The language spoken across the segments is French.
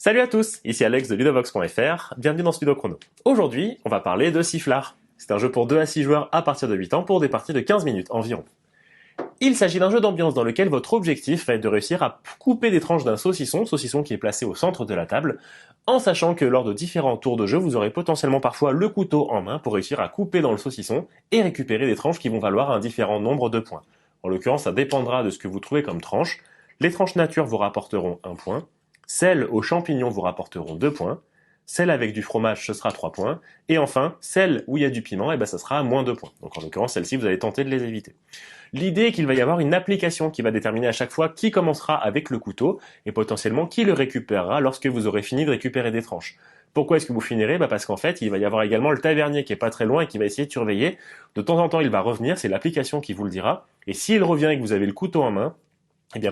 Salut à tous, ici Alex de Ludovox.fr, bienvenue dans ce vidéo chrono. Aujourd'hui, on va parler de Sifflard. C'est un jeu pour 2 à 6 joueurs à partir de 8 ans pour des parties de 15 minutes environ. Il s'agit d'un jeu d'ambiance dans lequel votre objectif va être de réussir à couper des tranches d'un saucisson qui est placé au centre de la table, en sachant que lors de différents tours de jeu, vous aurez potentiellement parfois le couteau en main pour réussir à couper dans le saucisson et récupérer des tranches qui vont valoir un différent nombre de points. En l'occurrence, ça dépendra de ce que vous trouvez comme tranche. Les tranches nature vous rapporteront 1 point. Celles aux champignons vous rapporteront 2 points, celles avec du fromage ce sera 3 points, et enfin, celles où il y a du piment, ça sera moins 2 points. Donc en l'occurrence, celles-ci, vous allez tenter de les éviter. L'idée est qu'il va y avoir une application qui va déterminer à chaque fois qui commencera avec le couteau, et potentiellement qui le récupérera lorsque vous aurez fini de récupérer des tranches. Pourquoi est-ce que vous finirez? Parce qu'en fait, il va y avoir également le tavernier qui est pas très loin et qui va essayer de surveiller. De temps en temps, il va revenir, c'est l'application qui vous le dira, et s'il revient et que vous avez le couteau en main,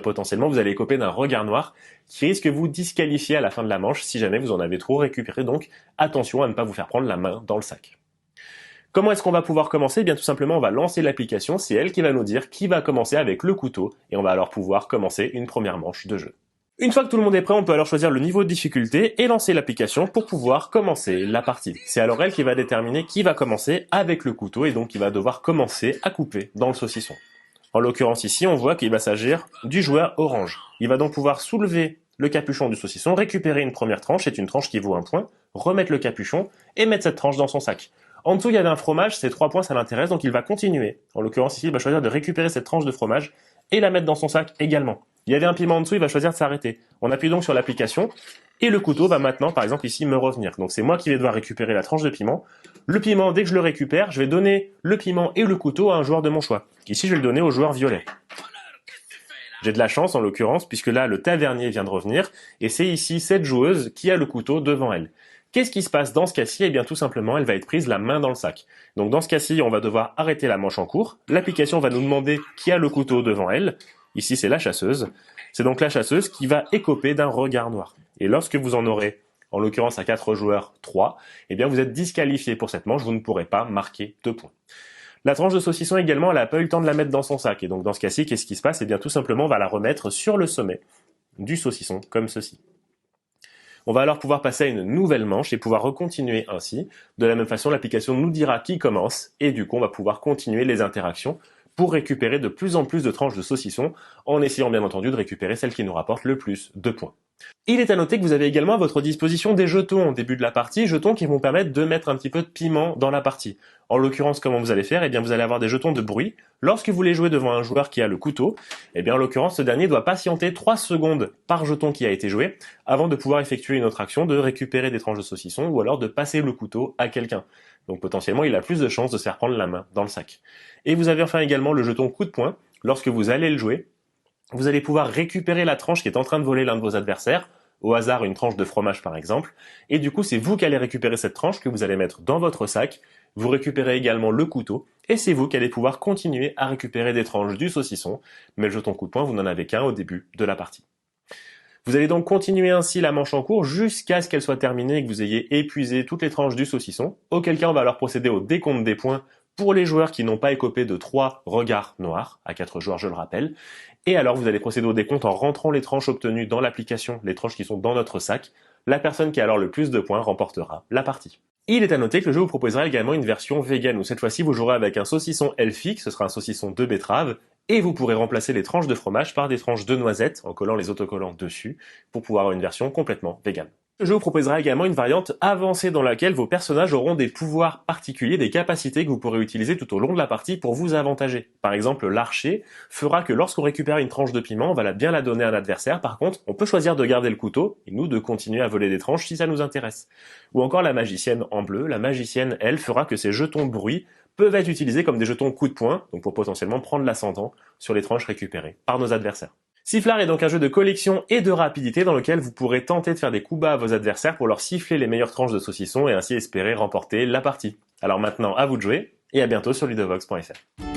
potentiellement, vous allez écoper d'un regard noir qui risque de vous disqualifier à la fin de la manche si jamais vous en avez trop récupéré. Donc, attention à ne pas vous faire prendre la main dans le sac. Comment est-ce qu'on va pouvoir commencer? Tout simplement, on va lancer l'application. C'est elle qui va nous dire qui va commencer avec le couteau et on va alors pouvoir commencer une première manche de jeu. Une fois que tout le monde est prêt, on peut alors choisir le niveau de difficulté et lancer l'application pour pouvoir commencer la partie. C'est alors elle qui va déterminer qui va commencer avec le couteau et donc qui va devoir commencer à couper dans le saucisson. En l'occurrence ici, on voit qu'il va s'agir du joueur orange. Il va donc pouvoir soulever le capuchon du saucisson, récupérer une première tranche, c'est une tranche qui vaut 1 point, remettre le capuchon et mettre cette tranche dans son sac. En dessous, il y avait un fromage, ces 3 points, ça l'intéresse, donc il va continuer. En l'occurrence ici, il va choisir de récupérer cette tranche de fromage et la mettre dans son sac également. Il y avait un piment en dessous, il va choisir de s'arrêter. On appuie donc sur l'application et le couteau va maintenant, par exemple ici, me revenir. Donc c'est moi qui vais devoir récupérer la tranche de piment. Le piment, dès que je le récupère, je vais donner le piment et le couteau à un joueur de mon choix. Ici, je vais le donner au joueur violet. J'ai de la chance en l'occurrence, puisque là, le tavernier vient de revenir, et c'est ici cette joueuse qui a le couteau devant elle. Qu'est-ce qui se passe dans ce cas-ci? Tout simplement, elle va être prise la main dans le sac. Donc dans ce cas-ci, on va devoir arrêter la manche en cours. L'application va nous demander qui a le couteau devant elle. Ici, c'est la chasseuse. C'est donc la chasseuse qui va écoper d'un regard noir. Et lorsque vous en aurez, en l'occurrence à 4 joueurs, 3, vous êtes disqualifié pour cette manche, vous ne pourrez pas marquer 2 points. La tranche de saucisson également, elle n'a pas eu le temps de la mettre dans son sac. Et donc dans ce cas-ci, qu'est-ce qui se passe? Tout simplement, on va la remettre sur le sommet du saucisson, comme ceci. On va alors pouvoir passer à une nouvelle manche et pouvoir recontinuer ainsi. De la même façon, l'application nous dira qui commence, et du coup, on va pouvoir continuer les interactions pour récupérer de plus en plus de tranches de saucisson, en essayant bien entendu de récupérer celle qui nous rapporte le plus de points. Il est à noter que vous avez également à votre disposition des jetons au début de la partie, jetons qui vont permettre de mettre un petit peu de piment dans la partie. En l'occurrence, comment vous allez faire? Vous allez avoir des jetons de bruit. Lorsque vous voulez jouer devant un joueur qui a le couteau, en l'occurrence, ce dernier doit patienter 3 secondes par jeton qui a été joué avant de pouvoir effectuer une autre action de récupérer des tranches de saucisson ou alors de passer le couteau à quelqu'un. Donc potentiellement, il a plus de chances de se faire prendre la main dans le sac. Et vous avez enfin également le jeton coup de poing. Lorsque vous allez le jouer, vous allez pouvoir récupérer la tranche qui est en train de voler l'un de vos adversaires, au hasard une tranche de fromage par exemple, et du coup c'est vous qui allez récupérer cette tranche que vous allez mettre dans votre sac, vous récupérez également le couteau, et c'est vous qui allez pouvoir continuer à récupérer des tranches du saucisson, mais le jeton coup de poing vous n'en avez qu'un au début de la partie. Vous allez donc continuer ainsi la manche en cours jusqu'à ce qu'elle soit terminée et que vous ayez épuisé toutes les tranches du saucisson, auquel cas on va alors procéder au décompte des points pour les joueurs qui n'ont pas écopé de 3 regards noirs, à 4 joueurs je le rappelle, et alors vous allez procéder au décompte en rentrant les tranches obtenues dans l'application, les tranches qui sont dans notre sac. La personne qui a alors le plus de points remportera la partie. Il est à noter que le jeu vous proposera également une version vegan où cette fois-ci vous jouerez avec un saucisson elfique, ce sera un saucisson de betterave, et vous pourrez remplacer les tranches de fromage par des tranches de noisettes en collant les autocollants dessus pour pouvoir avoir une version complètement vegan. Le jeu vous proposera également une variante avancée dans laquelle vos personnages auront des pouvoirs particuliers, des capacités que vous pourrez utiliser tout au long de la partie pour vous avantager. Par exemple, l'archer fera que lorsqu'on récupère une tranche de piment, on va bien la donner à un adversaire. Par contre, on peut choisir de garder le couteau et nous de continuer à voler des tranches si ça nous intéresse. Ou encore la magicienne en bleu, la magicienne, elle, fera que ces jetons bruit peuvent être utilisés comme des jetons coup de poing, donc pour potentiellement prendre l'ascendant sur les tranches récupérées par nos adversaires. Sifflard est donc un jeu de collection et de rapidité dans lequel vous pourrez tenter de faire des coups bas à vos adversaires pour leur siffler les meilleures tranches de saucisson et ainsi espérer remporter la partie. Alors maintenant, à vous de jouer et à bientôt sur ludovox.fr.